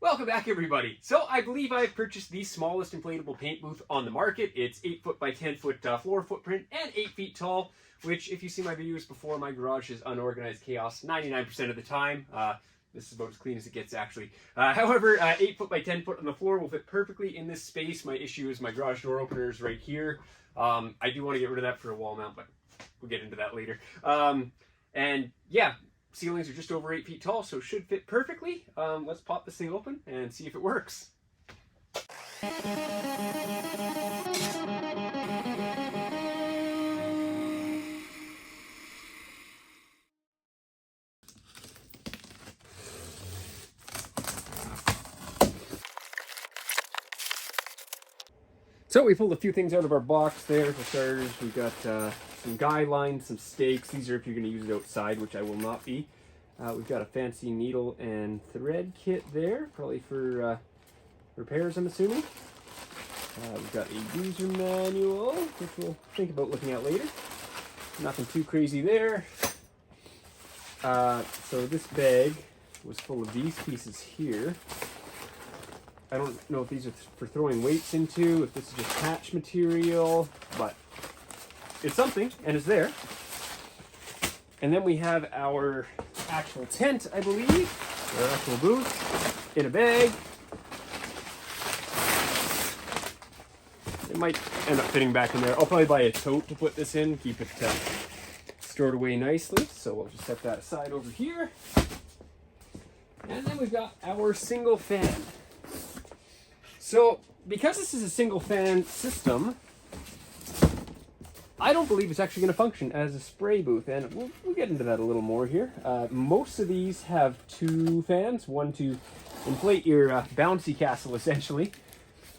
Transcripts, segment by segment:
Welcome back, everybody. So I believe I've purchased the smallest inflatable paint booth on the market. It's 8 foot by 10 foot floor footprint and 8 feet tall, which if you see my videos before, my garage is unorganized chaos 99% of the time. This is about as clean as it gets, actually. However, 8 foot by 10 foot on the floor will fit perfectly in this space. My issue is my garage door openers right here. I do want to get rid of that for a wall mount, but we'll get into that later. And yeah, ceilings are just over 8 feet tall, so it should fit perfectly. Let's pop this thing open and see if it works. So we pulled a few things out of our box there. For starters, we've got some guidelines, some stakes. These are if you're going to use it outside, which I will not be. We've got a fancy needle and thread kit there, probably for repairs, I'm assuming. We've got a user manual, which we'll think about looking at later. Nothing too crazy there. So this bag was full of these pieces here. I don't know if these are for throwing weights into, if this is just patch material, but it's something, and it's there. And then we have our actual tent, I believe, our actual booth, in a bag. It might end up fitting back in there. I'll probably buy a tote to put this in, keep it stored away nicely. So we'll just set that aside over here. And then we've got our single fan. So, because this is a single fan system, I don't believe it's actually going to function as a spray booth, and we'll get into that a little more here. Most of these have 2 fans, one to inflate your bouncy castle, essentially,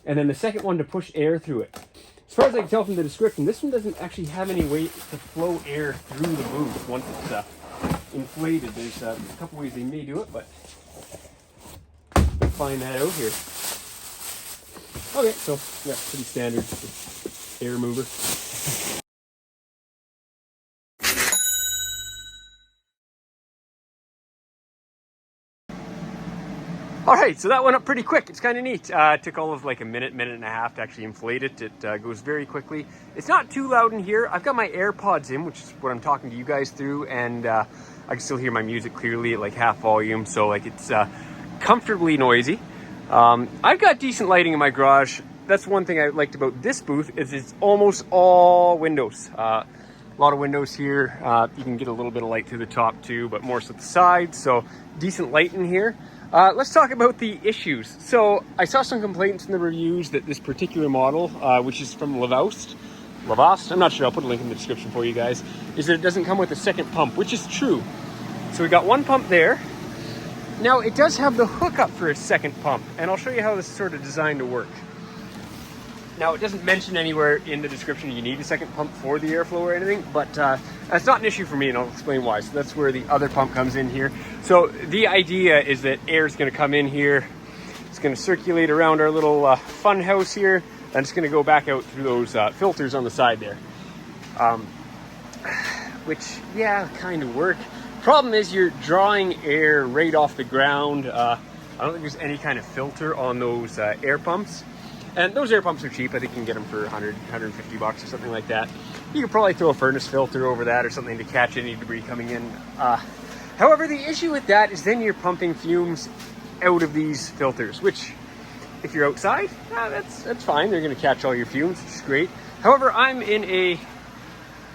and then the second one to push air through it. As far as I can tell from the description, this one doesn't actually have any way to flow air through the booth once it's inflated. There's a couple ways they may do it, but we'll find that out here. Okay, so yeah, pretty standard air mover. All right, so that went up pretty quick. It's kind of neat. It took all of like a minute and a half to actually inflate it. It goes very quickly. It's not too loud in here. I've got my AirPods in, which is what I'm talking to you guys through, and I can still hear my music clearly at like half volume, so like it's comfortably noisy. I've got decent lighting in my garage. That's one thing I liked about this booth is it's almost all windows. A lot of windows here. You can get a little bit of light through the top too, but more so the sides. So decent light in here. Let's talk about the issues. So I saw some complaints in the reviews that this particular model, which is from Lvaostt, I'm not sure, I'll put a link in the description for you guys, is that it doesn't come with a second pump, which is true. So we got one pump there. Now it does have the hookup for a second pump, and I'll show you how this is sort of designed to work. Now it doesn't mention anywhere in the description you need a second pump for the airflow or anything, but that's not an issue for me, and I'll explain why. So that's where the other pump comes in here. So the idea is that air is going to come in here, it's going to circulate around our little fun house here, and it's going to go back out through those filters on the side there. Which, yeah, kind of work. Problem is you're drawing air right off the ground. I don't think there's any kind of filter on those air pumps. And those air pumps are cheap. I think you can get them for 100, 150 bucks or something like that. You could probably throw a furnace filter over that or something to catch any debris coming in. However, the issue with that is then you're pumping fumes out of these filters, which if you're outside, that's fine. They're going to catch all your fumes, which is great. However, I'm in a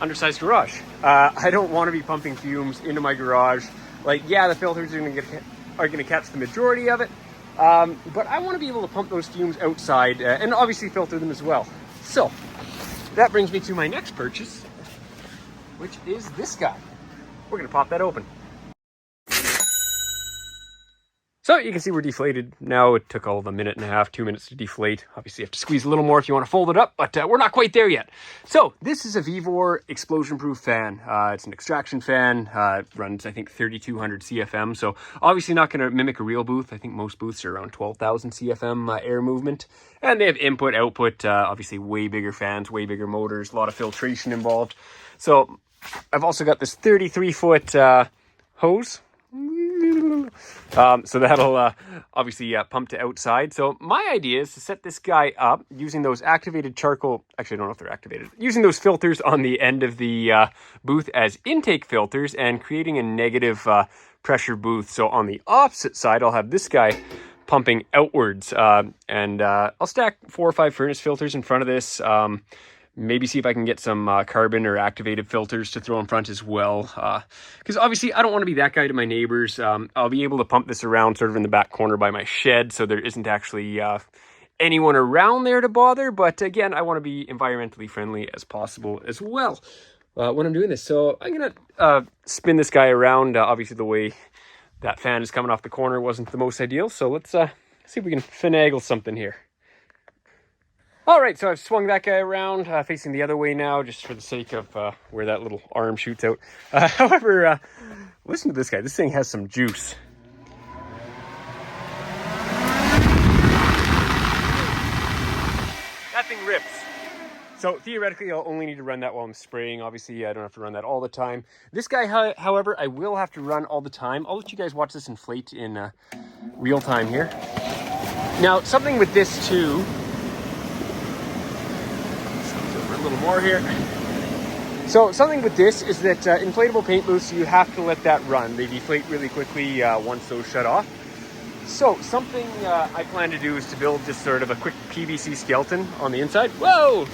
undersized garage. I don't want to be pumping fumes into my garage. Like, yeah, the filters are going to catch the majority of it. But I want to be able to pump those fumes outside and obviously filter them as well. So that brings me to my next purchase, which is this guy. We're going to pop that open. So you can see we're deflated now. It took all of a minute and a half, 2 minutes to deflate. Obviously you have to squeeze a little more if you want to fold it up, but we're not quite there yet. So this is a Vevor explosion-proof fan. It's an extraction fan. It runs, I think, 3200 CFM. So obviously not going to mimic a real booth. I think most booths are around 12,000 CFM air movement. And they have input, output, obviously way bigger fans, way bigger motors, a lot of filtration involved. So I've also got this 33-foot hose. So that'll obviously pump to outside. So my idea is to set this guy up using those activated charcoal. Actually, I don't know if they're activated. Using those filters on the end of the booth as intake filters and creating a negative pressure booth. So on the opposite side, I'll have this guy pumping outwards. And I'll stack 4 or 5 furnace filters in front of this. Maybe see if I can get some carbon or activated filters to throw in front as well. Because obviously I don't want to be that guy to my neighbors. I'll be able to pump this around sort of in the back corner by my shed, so there isn't actually anyone around there to bother. But again, I want to be environmentally friendly as possible as well when I'm doing this. So I'm going to spin this guy around. Obviously the way that fan is coming off the corner wasn't the most ideal. So let's see if we can finagle something here. All right, so I've swung that guy around, facing the other way now, just for the sake of where that little arm shoots out. However, listen to this guy. This thing has some juice. That thing rips. So theoretically, I'll only need to run that while I'm spraying. Obviously, I don't have to run that all the time. This guy, however, I will have to run all the time. I'll let you guys watch this inflate in real time here. Now, something with this too, a little more here. So something with this is that inflatable paint booths, you have to let that run. They deflate really quickly once those shut off. So something I plan to do is to build just sort of a quick PVC skeleton on the inside. Whoa!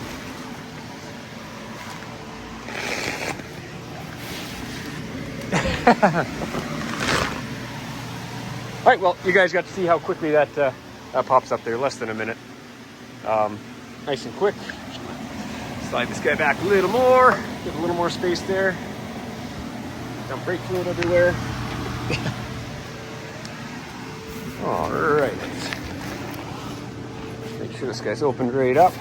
All right, well, you guys got to see how quickly that pops up there, less than a minute. Nice and quick. Slide this guy back a little more, get a little more space there. Dump brake fluid everywhere. All right, make sure this guy's opened right up.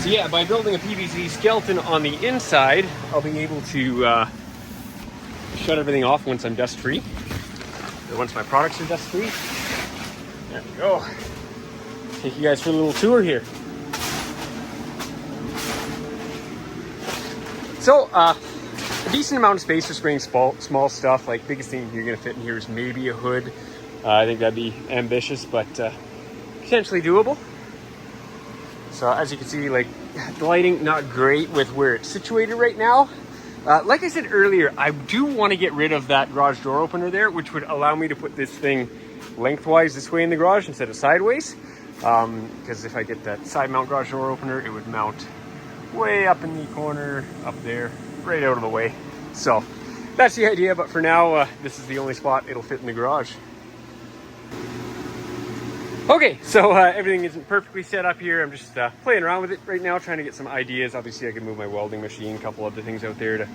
So yeah, by building a PVC skeleton on the inside, I'll be able to shut everything off once I'm dust free. Or once my products are dust free. There we go. Take you guys for a little tour here. So, a decent amount of space for spraying small stuff. Like, biggest thing you're going to fit in here is maybe a hood. I think that'd be ambitious, but potentially doable. So, as you can see, like, the lighting not great with where it's situated right now. Like I said earlier, I do want to get rid of that garage door opener there, which would allow me to put this thing lengthwise this way in the garage instead of sideways. Because if I get that side mount garage door opener, it would mount way up in the corner up there, right out of the way. So that's the idea, but for now this is the only spot it'll fit in the garage. Okay, so everything isn't perfectly set up here. I'm just playing around with it right now, trying to get some ideas. Obviously I can move my welding machine, a couple other things out there to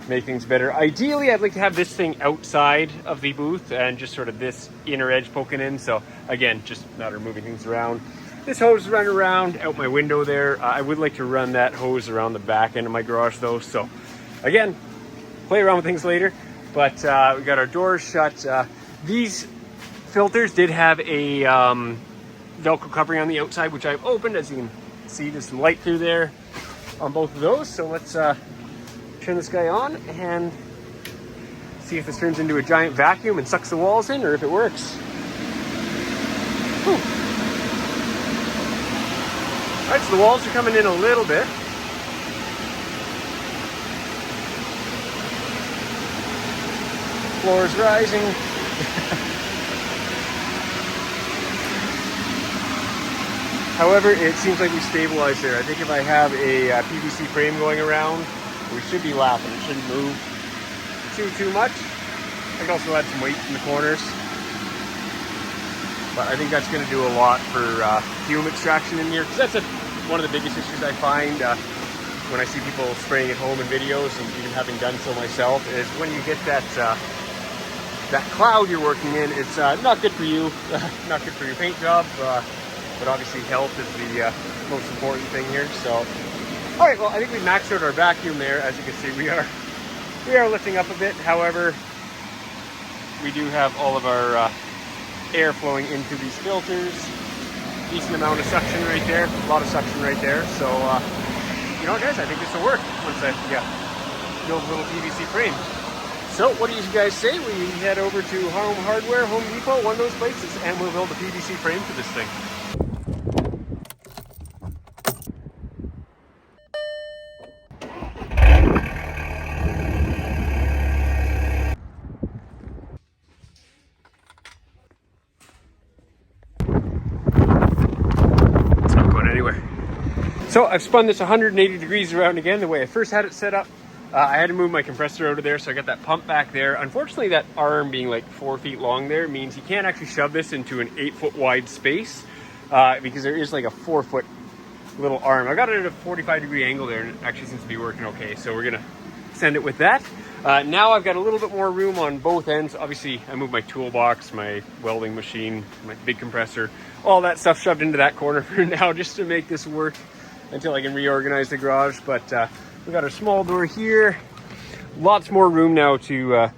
make things better. Ideally, I'd like to have this thing outside of the booth and just sort of this inner edge poking in. So again, just a matter of moving things around. This hose running around out my window there. I would like to run that hose around the back end of my garage though. So again, play around with things later. But we got our doors shut. These filters did have a Velcro covering on the outside, which I've opened. As you can see, there's some light through there on both of those. So let's turn this guy on and see if this turns into a giant vacuum and sucks the walls in, or if it works. Whew. All right, so the walls are coming in a little bit. Floor is rising. However, it seems like we stabilized there. I think if I have a PVC frame going around, we should be laughing. It shouldn't move too much. I can also add some weight in the corners. But I think that's going to do a lot for fume extraction in here. Because that's one of the biggest issues I find when I see people spraying at home in videos, and even having done so myself, is when you get that cloud you're working in, it's not good for you, not good for your paint job. But obviously health is the most important thing here. So, all right, well, I think we've maxed out our vacuum there. As you can see, we are lifting up a bit. However, we do have all of our air flowing into these filters. Decent amount of suction right there, a lot of suction right there. So, you know what, guys, I think this will work once I build a little PVC frame. So what do you guys say? We head over to Home Hardware, Home Depot, one of those places, and we'll build a PVC frame for this thing. It's not going anywhere. So I've spun this 180 degrees around again, the way I first had it set up. I had to move my compressor out of there, so I got that pump back there. Unfortunately, that arm being like 4 feet long there means you can't actually shove this into an 8-foot wide space because there is like a 4-foot little arm. I got it at a 45-degree angle there, and it actually seems to be working okay. So we're gonna send it with that. Now I've got a little bit more room on both ends. Obviously, I moved my toolbox, my welding machine, my big compressor, all that stuff shoved into that corner for now, just to make this work until I can reorganize the garage. But we got our small door here. Lots more room now to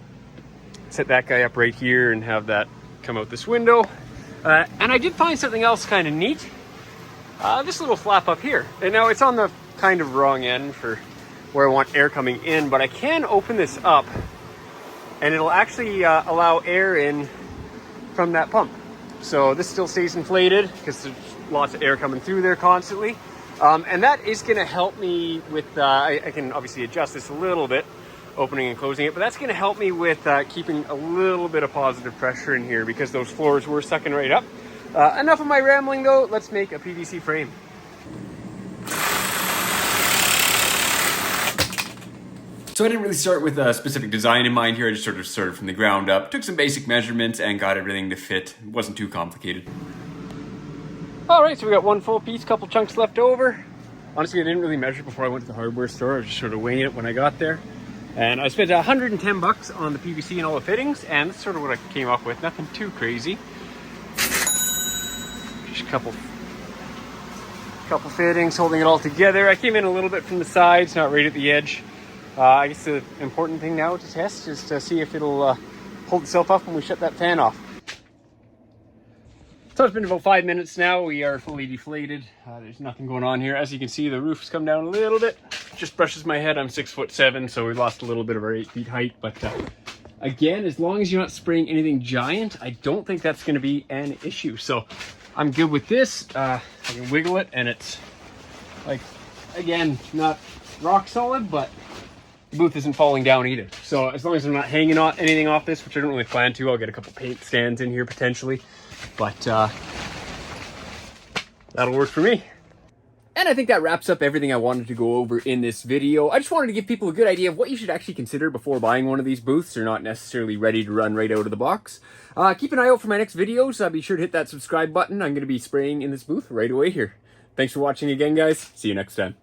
set that guy up right here and have that come out this window. And I did find something else kind of neat. This little flap up here. And now it's on the kind of wrong end for where I want air coming in, but I can open this up and it'll actually allow air in from that pump. So this still stays inflated because there's lots of air coming through there constantly. And that is going to help me with, I can obviously adjust this a little bit, opening and closing it, but that's going to help me with keeping a little bit of positive pressure in here because those floors were sucking right up. Enough of my rambling though, let's make a PVC frame. So I didn't really start with a specific design in mind here, I just sort of started from the ground up, took some basic measurements and got everything to fit. It wasn't too complicated. All right, so we got one full piece, couple chunks left over. Honestly, I didn't really measure before I went to the hardware store. I was just sort of winging it when I got there. And I spent 110 bucks on the PVC and all the fittings, and that's sort of what I came up with. Nothing too crazy. Just a couple fittings, holding it all together. I came in a little bit from the sides, not right at the edge. I guess the important thing now to test is to see if it'll hold itself up when we shut that fan off. So it's been about 5 minutes now. We are fully deflated. There's nothing going on here. As you can see, the roof's come down a little bit. Just brushes my head. I'm 6'7", so we lost a little bit of our 8 feet height. But again, as long as you're not spraying anything giant, I don't think that's going to be an issue. So I'm good with this. I can wiggle it, and it's like, again, not rock solid, but the booth isn't falling down either. So as long as I'm not hanging on anything off this, which I don't really plan to, I'll get a couple paint stands in here potentially. But that'll work for me. And I think that wraps up everything I wanted to go over in this video. I just wanted to give people a good idea of what you should actually consider before buying one of these booths. They're not necessarily ready to run right out of the box. Keep an eye out for my next videos. Be sure to hit that subscribe button. I'm going to be spraying in this booth right away here. Thanks for watching again, guys. See you next time.